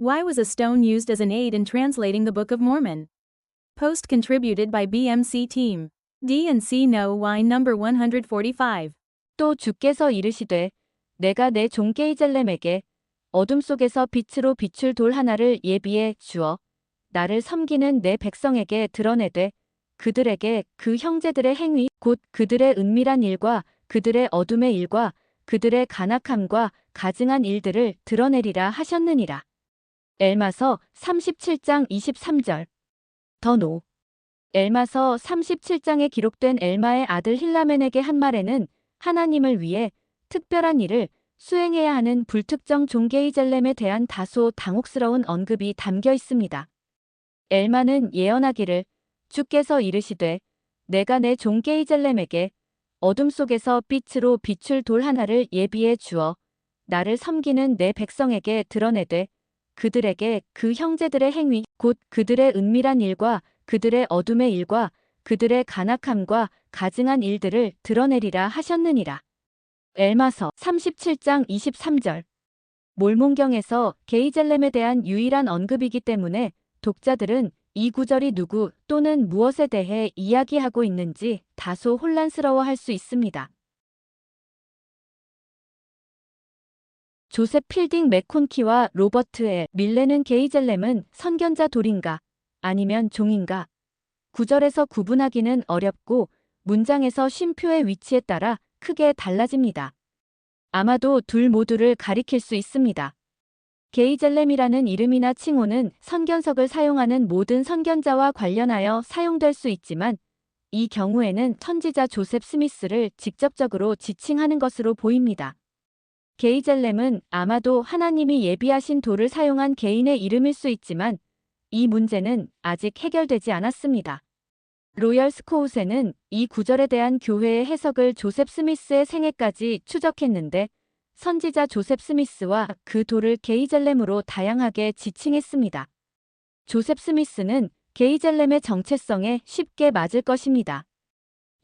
Why was a stone used as an aid in translating the Book of Mormon? Post contributed by BMC team. D and C know why. Number 145. 또 주께서 이르시되 내가 내 종 게이젤렘에게 어둠 속에서 빛으로 비출 돌 하나를 예비해 주어 나를 섬기는 내 백성에게 드러내되 그들에게 그 형제들의 행위 곧 그들의 은밀한 일과 그들의 어둠의 일과 그들의 간악함과 가증한 일들을 드러내리라 하셨느니라. 엘마서 37장 23절. 더노. 엘마서 37장에 기록된 엘마의 아들 힐라멘에게 한 말에는 하나님을 위해 특별한 일을 수행해야 하는 불특정 종 게이젤렘에 대한 다소 당혹스러운 언급이 담겨 있습니다. 엘마는 예언하기를 주께서 이르시되 내가 내 종 게이젤렘에게 어둠 속에서 빛으로 비출 돌 하나를 예비해 주어 나를 섬기는 내 백성에게 드러내되 그들에게 그 형제들의 행위 곧 그들의 은밀한 일과 그들의 어둠의 일과 그들의 간악함과 가증한 일들을 드러내리라 하셨느니라. 엘마서 37장 23절. 몰몬경에서 게이젤렘에 대한 유일한 언급이기 때문에 독자들은 이 구절이 누구 또는 무엇에 대해 이야기하고 있는지 다소 혼란스러워할 수 있습니다. 조셉 필딩 맥콘키와 로버트 엘 밀레는 게이젤렘은 선견자 돌인가 아니면 종인가? 구절에서 구분하기는 어렵고 문장에서 쉼표의 위치에 따라 크게 달라집니다. 아마도 둘 모두를 가리킬 수 있습니다. 게이젤렘이라는 이름이나 칭호는 선견석을 사용하는 모든 선견자와 관련하여 사용될 수 있지만 이 경우에는 선지자 조셉 스미스를 직접적으로 지칭하는 것으로 보입니다. 게이젤렘은 아마도 하나님이 예비하신 돌을 사용한 개인의 이름일 수 있지만 이 문제는 아직 해결되지 않았습니다. 로열 스코웃에는 이 구절에 대한 교회의 해석을 조셉 스미스의 생애까지 추적했는데 선지자 조셉 스미스와 그 돌을 게이젤렘으로 다양하게 지칭했습니다. 조셉 스미스는 게이젤렘의 정체성에 쉽게 맞을 것입니다.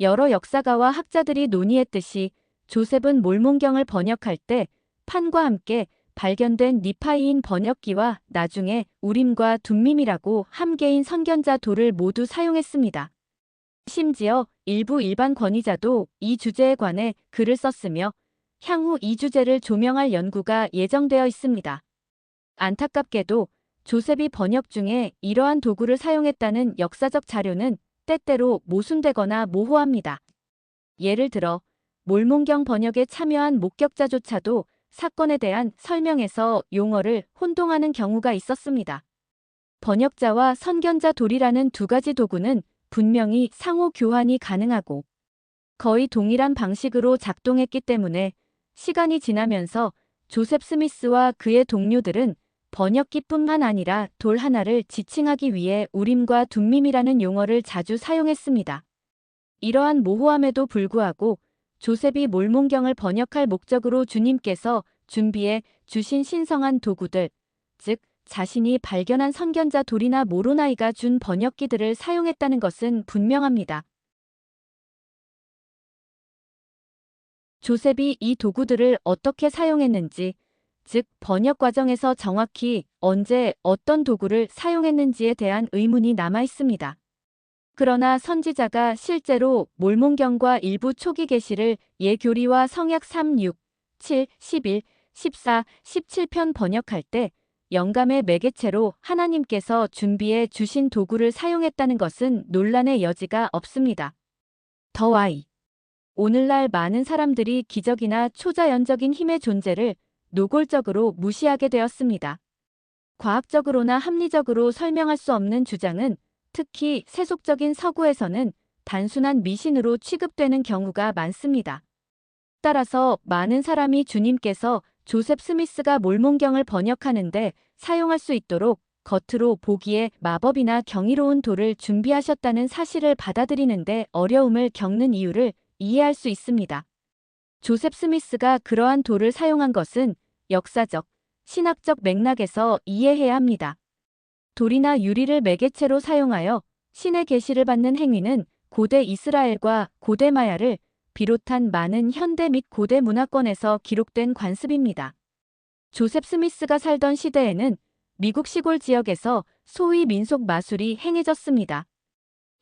여러 역사가와 학자들이 논의했듯이 조셉은 몰몬경을 번역할 때 판과 함께 발견된 니파이인 번역기와 나중에 우림과 둠밈이라고 함계인 선견자 돌을 모두 사용했습니다. 심지어 일부 일반 권위자도 이 주제에 관해 글을 썼으며 향후 이 주제를 조명할 연구가 예정되어 있습니다. 안타깝게도 조셉이 번역 중에 이러한 도구를 사용했다는 역사적 자료는 때때로 모순되거나 모호합니다. 예를 들어 몰몬경 번역에 참여한 목격자조차도 사건에 대한 설명에서 용어를 혼동하는 경우가 있었습니다. 번역자와 선견자 돌이라는 두 가지 도구는 분명히 상호 교환이 가능하고 거의 동일한 방식으로 작동했기 때문에 시간이 지나면서 조셉 스미스와 그의 동료들은 번역기뿐만 아니라 돌 하나를 지칭하기 위해 우림과 둠밈이라는 용어를 자주 사용했습니다. 이러한 모호함에도 불구하고 조셉이 몰몬경을 번역할 목적으로 주님께서 준비해 주신 신성한 도구들, 즉 자신이 발견한 선견자 돌이나 모로나이가 준 번역기들을 사용했다는 것은 분명합니다. 조셉이 이 도구들을 어떻게 사용했는지, 즉 번역 과정에서 정확히 언제 어떤 도구를 사용했는지에 대한 의문이 남아 있습니다. 그러나 선지자가 실제로 몰몬경과 일부 초기 계시를 예교리와 성약 3, 6, 7, 11, 14, 17편 번역할 때 영감의 매개체로 하나님께서 준비해 주신 도구를 사용했다는 것은 논란의 여지가 없습니다. 더 Y. 오늘날 많은 사람들이 기적이나 초자연적인 힘의 존재를 노골적으로 무시하게 되었습니다. 과학적으로나 합리적으로 설명할 수 없는 주장은 특히 세속적인 서구에서는 단순한 미신으로 취급되는 경우가 많습니다. 따라서 많은 사람이 주님께서 조셉 스미스가 몰몬경을 번역하는데 사용할 수 있도록 겉으로 보기에 마법이나 경이로운 돌을 준비하셨다는 사실을 받아들이는데 어려움을 겪는 이유를 이해할 수 있습니다. 조셉 스미스가 그러한 돌을 사용한 것은 역사적, 신학적 맥락에서 이해해야 합니다. 돌이나 유리를 매개체로 사용하여 신의 계시를 받는 행위는 고대 이스라엘과 고대 마야를 비롯한 많은 현대 및 고대 문화권에서 기록된 관습입니다. 조셉 스미스가 살던 시대에는 미국 시골 지역에서 소위 민속 마술이 행해졌습니다.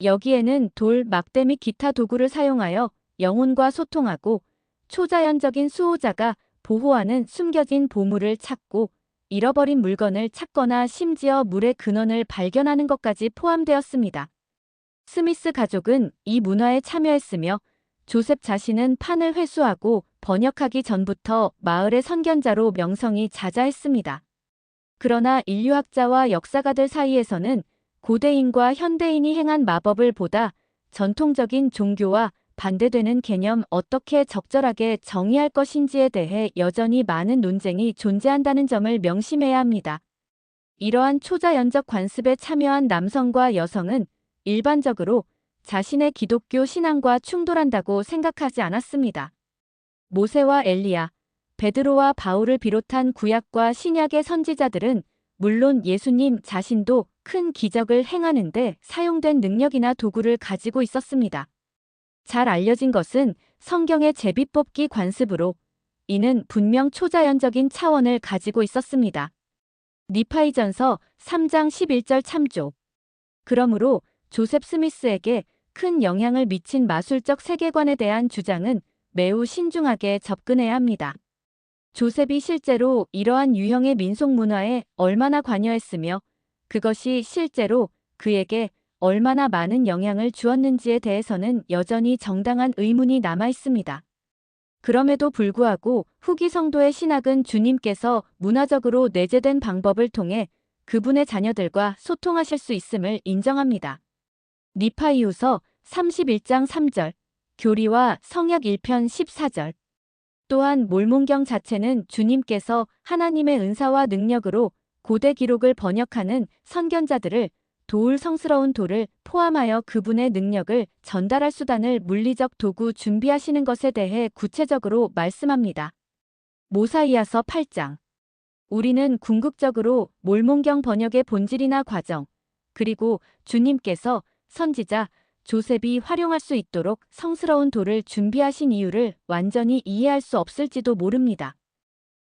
여기에는 돌, 막대 및 기타 도구를 사용하여 영혼과 소통하고 초자연적인 수호자가 보호하는 숨겨진 보물을 찾고 잃어버린 물건을 찾거나 심지어 물의 근원을 발견하는 것까지 포함되었습니다. 스미스 가족은 이 문화에 참여했으며 조셉 자신은 판을 회수하고 번역하기 전부터 마을의 선견자로 명성이 자자했습니다. 그러나 인류학자와 역사가들 사이에서는 고대인과 현대인이 행한 마법을 보다 전통적인 종교와 반대되는 개념 어떻게 적절하게 정의할 것인지에 대해 여전히 많은 논쟁이 존재한다는 점을 명심해야 합니다. 이러한 초자연적 관습에 참여한 남성과 여성은 일반적으로 자신의 기독교 신앙과 충돌한다고 생각하지 않았습니다. 모세와 엘리야, 베드로와 바울을 비롯한 구약과 신약의 선지자들은 물론 예수님 자신도 큰 기적을 행하는 데 사용된 능력이나 도구를 가지고 있었습니다. 잘 알려진 것은 성경의 제비뽑기 관습으로 이는 분명 초자연적인 차원을 가지고 있었습니다. 니파이전서 3장 11절 참조. 그러므로 조셉 스미스에게 큰 영향을 미친 마술적 세계관에 대한 주장은 매우 신중하게 접근해야 합니다. 조셉이 실제로 이러한 유형의 민속 문화에 얼마나 관여했으며 그것이 실제로 그에게 얼마나 많은 영향을 주었는지에 대해서는 여전히 정당한 의문이 남아 있습니다. 그럼에도 불구하고 후기 성도의 신학은 주님께서 문화적으로 내재된 방법을 통해 그분의 자녀들과 소통하실 수 있음을 인정합니다. 니파이후서 31장 3절, 교리와 성약 1편 14절. 또한 몰몬경 자체는 주님께서 하나님의 은사와 능력으로 고대 기록을 번역하는 선견자들을 도울 성스러운 돌을 포함하여 그분의 능력을 전달할 수단을 물리적 도구 준비하시는 것에 대해 구체적으로 말씀합니다. 모사이아서 8장. 우리는 궁극적으로 몰몬경 번역의 본질이나 과정, 그리고 주님께서 선지자 조셉이 활용할 수 있도록 성스러운 돌을 준비하신 이유를 완전히 이해할 수 없을지도 모릅니다.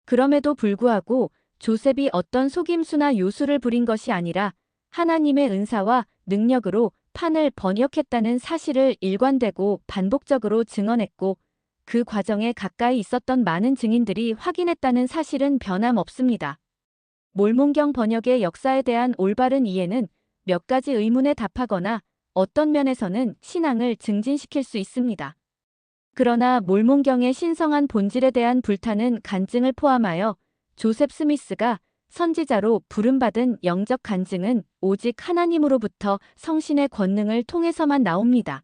그럼에도 불구하고 조셉이 어떤 속임수나 요술을 부린 것이 아니라 하나님의 은사와 능력으로 판을 번역했다는 사실을 일관되고 반복적으로 증언했고 그 과정에 가까이 있었던 많은 증인들이 확인했다는 사실은 변함없습니다. 몰몬경 번역의 역사에 대한 올바른 이해는 몇 가지 의문에 답하거나 어떤 면에서는 신앙을 증진시킬 수 있습니다. 그러나 몰몬경의 신성한 본질에 대한 불타는 간증을 포함하여 조셉 스미스가 선지자로 부름받은 영적 간증은 오직 하나님으로부터 성신의 권능을 통해서만 나옵니다.